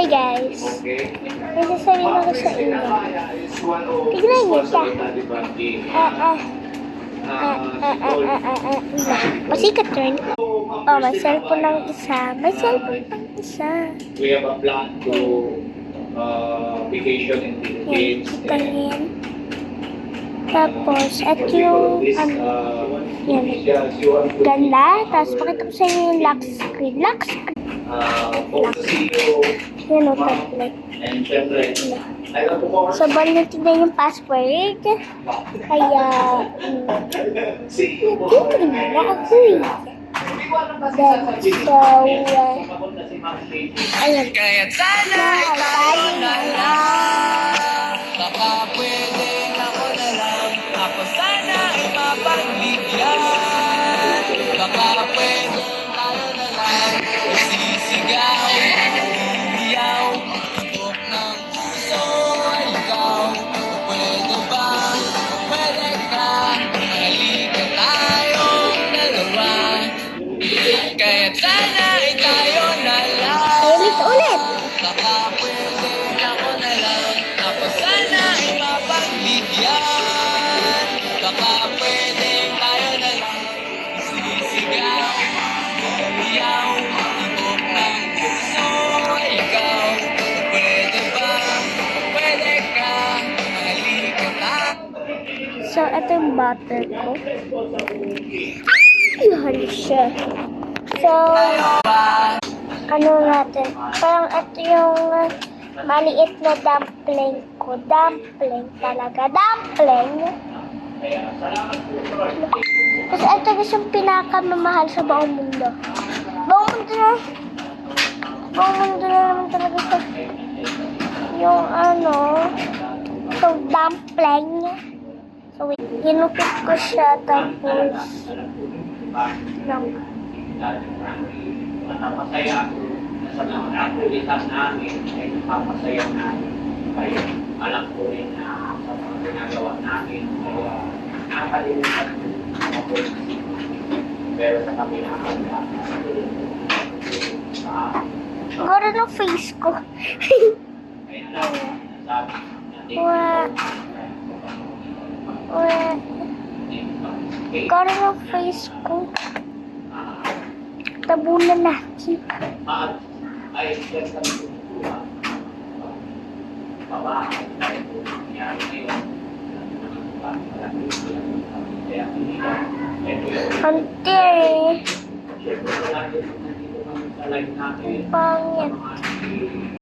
Hi guys, may sasabihin ako sa inyo. Tignan niyo siya. Pasikat rin. Oh, may cellphone ng isa. May cellphone ng isa. We have a plan to vacation in the Yan, Philippines. kita niyan. Tapos, at yung, yan. Ganda. Tapos, pakita ko sa inyo yung lock screen. Lock screen. Hope to see you. Yan o, tablet. And syempre, I love to call. So, balik din yung password. Kaya, See you. hindi na ako eh. Then, so, ayun. Kaya't sana tayo na lang. Baka pwede ako na lang. Ako sana ay mapagbigyan. Baka pwede tayo na lang. Sisigaw, iiyaw. Tibok ng puso ay ikaw. Pwede ba? Pwede ka. Halika tayong dalawa. Kaya't sana ay tayo na lang. Ulit. Baka pwede ako na lang. Ako sana ay mapagbigyan. Baka pwede tayo na lang. Sisigaw, iiyaw. Tibok ng puso ay ikaw. Pwede ba? Pwede ka. Halika tayo. So, ito yung butter ko. Ay, halos siya. So, ano natin? Parang ito yung maliit na dumpling ko. Dumpling talaga. Dumpling. Kasi ito gusto yung pinakamamahal sa buong mundo. Buong mundo na naman talaga sa yung itong dumpling. So, ginupit ko siya tapos Napasaya sa mga aktivitas namin ay napapasaya namin. Kaya alam ko rin na sa mga ginagawa namin kaya nakakalimutan ako. Pero sa kabila gano'n ng face ko. kaya lang sabi natin Gano'n ng face ko. Tabunan natin. ay yan kami tutuwa. Baba, ay nangyari ngayon. Kaya hindi ka. Ante. Siyempre, wala din nandito kami sa live natin. Pangit.